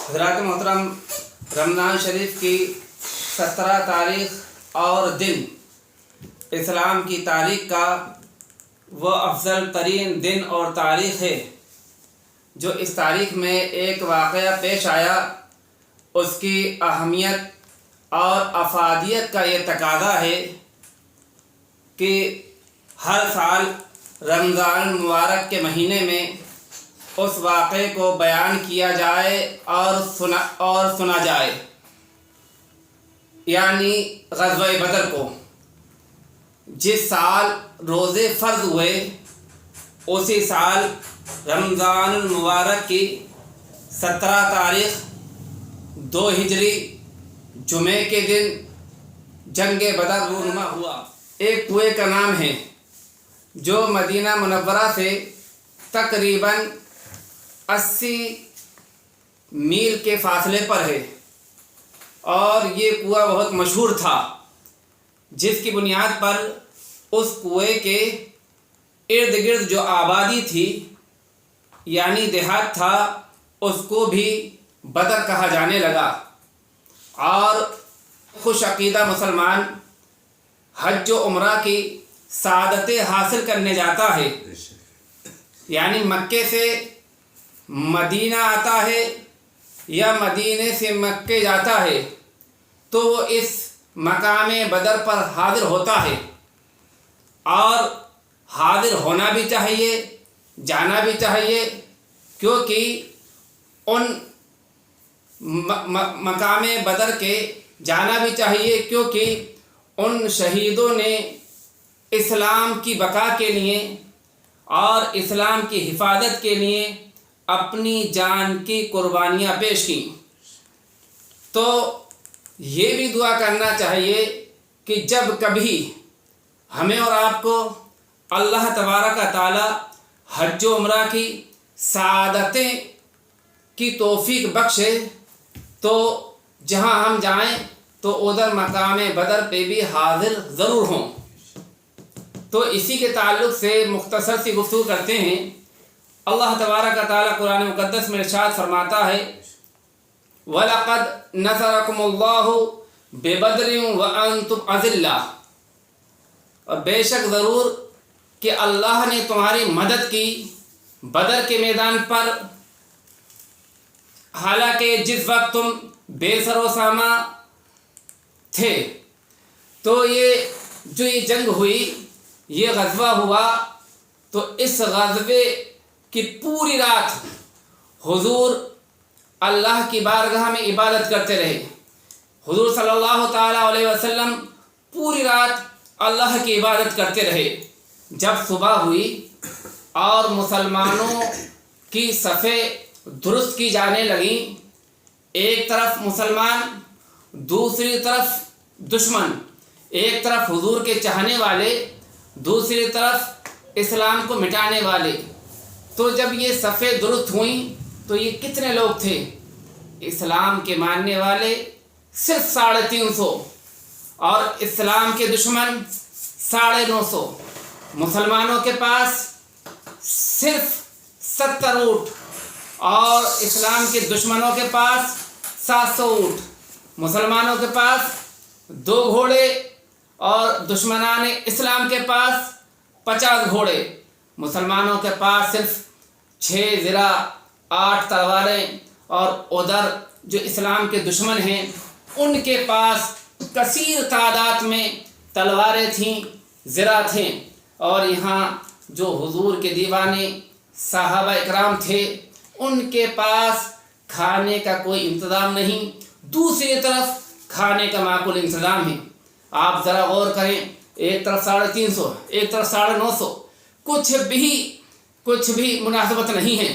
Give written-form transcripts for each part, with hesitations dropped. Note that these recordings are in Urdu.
حضرات محترم، رمضان شریف کی 17 تاریخ اور دن اسلام کی تاریخ کا وہ افضل ترین دن اور تاریخ ہے جو اس تاریخ میں ایک واقعہ پیش آیا، اس کی اہمیت اور افادیت کا یہ تقاضا ہے کہ ہر سال رمضان المبارک کے مہینے میں اس واقعے کو بیان کیا جائے اور سنا جائے، یعنی غزوہ بدر کو۔ جس سال روزے فرض ہوئے اسی سال رمضان المبارک کی 17 تاریخ 2 ہجری جمعے کے دن جنگ بدر رونما ہوا۔ ایک کنویں کا نام ہے جو مدینہ منورہ سے تقریباً 80 میل کے فاصلے پر ہے، اور یہ کنواں بہت مشہور تھا، جس کی بنیاد پر اس کنویں کے ارد گرد جو آبادی تھی یعنی دیہات تھا، اس کو بھی بدر کہا جانے لگا۔ اور خوش عقیدہ مسلمان حج و عمرہ کی سعادتیں حاصل کرنے جاتا ہے، یعنی مکے سے مدینہ آتا ہے یا مدینے سے مکے جاتا ہے تو وہ اس مقام بدر پر حاضر ہوتا ہے، اور حاضر ہونا بھی چاہیے، جانا بھی چاہیے، کیونکہ ان مقام بدر کے جانا بھی چاہیے کیونکہ ان شہیدوں نے اسلام کی بقا کے لیے اور اسلام کی حفاظت کے لیے اپنی جان کی قربانیاں پیش کی۔ تو یہ بھی دعا کرنا چاہیے کہ جب کبھی ہمیں اور آپ کو اللہ تبارک و تعالی حج و عمرہ کی سعادتیں کی توفیق بخشے تو جہاں ہم جائیں تو ادھر مقام بدر پہ بھی حاضر ضرور ہوں۔ تو اسی کے تعلق سے مختصر سی گفتگو کرتے ہیں۔ اللہ تبارک و تعالی قرآن مقدس میں ارشاد فرماتا ہے، وَلَقَدْ نَصَرَكُمُ اللَّهُ بِبَدْرٍ وَأَنْتُمْ أَذِلَّةٌ، اور بے شک ضرور کہ اللہ نے تمہاری مدد کی بدر کے میدان پر، حالانکہ جس وقت تم بے سر و ساما تھے۔ تو یہ جنگ ہوئی، یہ غزوہ ہوا، تو اس غزوے کی پوری رات حضور اللہ کی بارگاہ میں عبادت کرتے رہے۔ حضور صلی اللہ تعالیٰ علیہ وسلم پوری رات اللہ کی عبادت کرتے رہے۔ جب صبح ہوئی اور مسلمانوں کی صفیں درست کی جانے لگیں، ایک طرف مسلمان، دوسری طرف دشمن، ایک طرف حضور کے چاہنے والے، دوسری طرف اسلام کو مٹانے والے، تو جب یہ صفیں درست ہوئیں تو یہ کتنے لوگ تھے؟ اسلام کے ماننے والے صرف 350 اور اسلام کے دشمن 950۔ مسلمانوں کے پاس صرف 70 اونٹ اور اسلام کے دشمنوں کے پاس 700 اونٹ۔ مسلمانوں کے پاس 2 گھوڑے اور دشمنان اسلام کے پاس 50 گھوڑے۔ مسلمانوں کے پاس صرف 6 زرہ 8 تلواریں، اور ادھر جو اسلام کے دشمن ہیں ان کے پاس کثیر تعداد میں تلواریں تھیں، زرہ تھیں۔ اور یہاں جو حضور کے دیوانے صحابہ اکرام تھے ان کے پاس کھانے کا کوئی انتظام نہیں، دوسری طرف کھانے کا معقول انتظام ہے۔ آپ ذرا غور کریں، ایک طرف 350، ایک طرف 950، کچھ بھی مناسبت نہیں ہے۔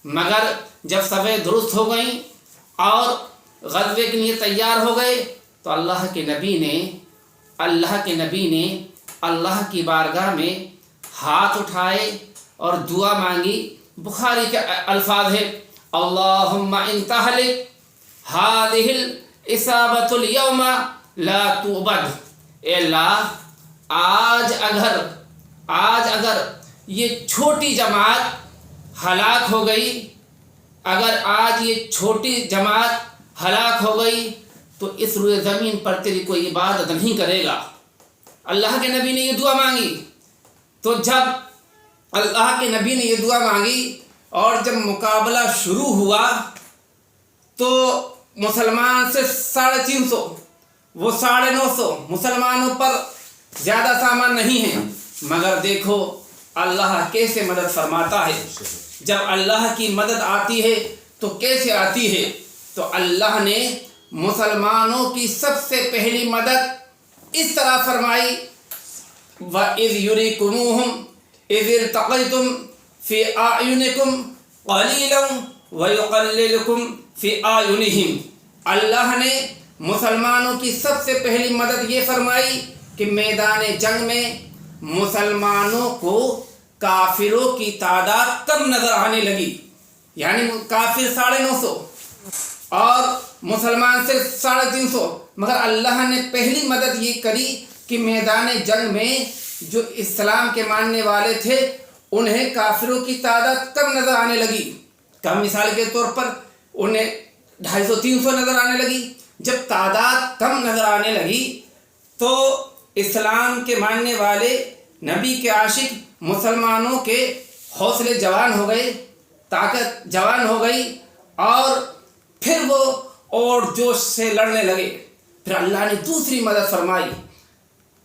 مگر جب صفیں درست ہو گئیں اور غزوے کے لیے تیار ہو گئے تو اللہ کے نبی نے اللہ کی بارگاہ میں ہاتھ اٹھائے اور دعا مانگی۔ بخاری کے الفاظ ہے، اللہم ان تہلک ہذہ العصابۃ اليوم لا تعبد، اے اللہ آج اگر یہ چھوٹی جماعت ہلاک ہو گئی اگر آج یہ چھوٹی جماعت ہلاک ہو گئی تو اس روئے زمین پر تیری کوئی عبادت نہیں کرے گا. اللہ کے نبی نے یہ دعا مانگی. تو جب اللہ کے نبی نے یہ دعا مانگی اور جب مقابلہ شروع ہوا تو مسلمان سے 350 وہ 950 مسلمانوں پر زیادہ سامان نہیں ہے. مگر دیکھو اللہ کیسے مدد فرماتا ہے. جب اللہ کی مدد آتی ہے تو کیسے آتی ہے؟ تو اللہ نے مسلمانوں کی سب سے پہلی مدد اس طرح فرمائی وَإِذْ يُرِيكُمُوهُمْ إِذِ الْتَقَيْتُمْ فِي أَعْيُنِكُمْ قَلِيلًا وَيُقَلِّلُكُمْ فِي أَعْيُنِهِمْ. اللہ نے مسلمانوں کی سب سے پہلی مدد یہ فرمائی کہ میدان جنگ میں مسلمانوں کو کافروں کی تعداد کم نظر آنے لگی. یعنی کافر 950 اور مسلمان سے 350. مگر اللہ نے پہلی مدد یہ کری کہ میدان جنگ میں جو اسلام کے ماننے والے تھے انہیں کافروں کی تعداد کم نظر آنے لگی. کم مثال کے طور پر انہیں 250-300 نظر آنے لگی. جب تعداد کم نظر آنے لگی تو اسلام کے ماننے والے نبی کے عاشق مسلمانوں کے حوصلے جوان ہو گئے, طاقت جوان ہو گئی اور پھر وہ اور جوش سے لڑنے لگے. پھر اللہ نے دوسری مدد فرمائی.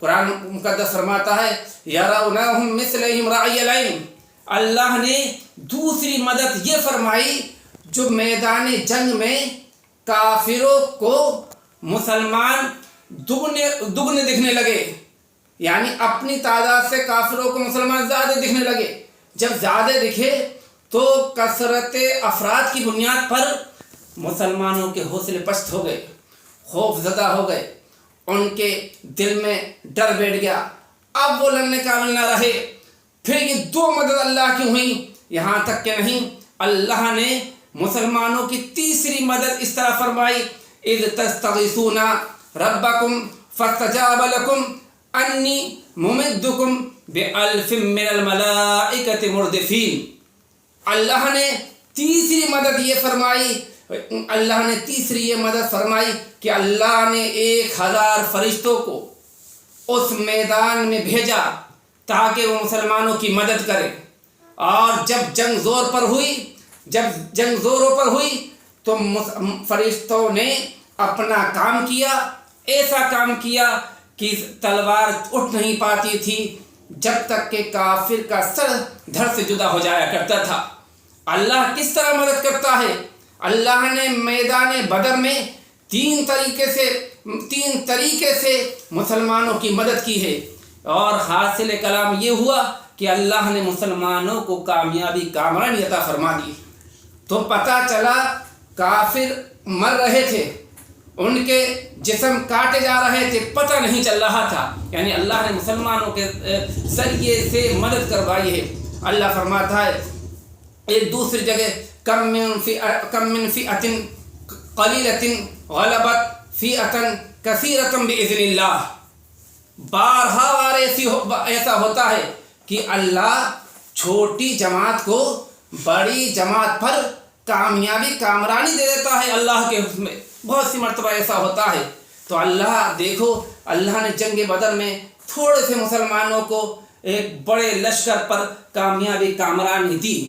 قرآن مقدس فرماتا ہے یرونہم مثلہم رأی العین. اللہ نے دوسری مدد یہ فرمائی جو میدان جنگ میں کافروں کو مسلمان دگنے دکھنے لگے. یعنی اپنی تعداد سے کافروں کو مسلمان زیادہ دکھنے لگے. جب زیادہ دکھے تو کثرت افراد کی بنیاد پر مسلمانوں کے حوصلے پست ہو گئے, خوف زدہ ہو گئے, ان کے دل میں ڈر بیٹھ گیا. اب وہ لڑنے قابل نہ رہے. پھر یہ 2 مدد اللہ کی ہوئی. یہاں تک کہ نہیں, اللہ نے مسلمانوں کی تیسری مدد اس طرح فرمائی اذ تستغیثون ربکم فاستجاب لکم انی ممدکم بألف من الملائکۃ مردفین. اللہ نے تیسری مدد یہ فرمائی, اللہ نے تیسری یہ مدد فرمائی کہ اللہ نے 1000 فرشتوں کو اس میدان میں بھیجا تاکہ وہ مسلمانوں کی مدد کرے. اور جب جنگ زوروں پر ہوئی تو فرشتوں نے اپنا کام کیا. ایسا کام کیا کہ تلوار اٹھ نہیں پاتی تھی جب تک کہ کافر کا سر دھڑ سے جدا ہو جایا کرتا تھا. اللہ کس طرح مدد کرتا ہے؟ اللہ نے میدان بدر میں 3 طریقے سے مسلمانوں کی مدد کی ہے. اور حاصل کلام یہ ہوا کہ اللہ نے مسلمانوں کو کامیابی کامرانی عطا فرما دی. تو پتہ چلا کافر مر رہے تھے, ان کے جسم کاٹے جا رہے تھے, پتہ نہیں چل رہا تھا. یعنی اللہ نے مسلمانوں کے ذریعے سے مدد کروائی ہے. اللہ فرماتا ہے ایک دوسری جگہ کم من فئۃ قلیلۃ غلبت فئۃ کثیرۃ باذن اللہ. بارہا بار ایسا ہوتا ہے کہ اللہ چھوٹی جماعت کو بڑی جماعت پر کامیابی کامرانی دے دیتا ہے. اللہ کے حکم میں بہت سی مرتبہ ایسا ہوتا ہے. تو اللہ دیکھو, اللہ نے جنگ بدر میں تھوڑے سے مسلمانوں کو ایک بڑے لشکر پر کامیابی کامرانی دی.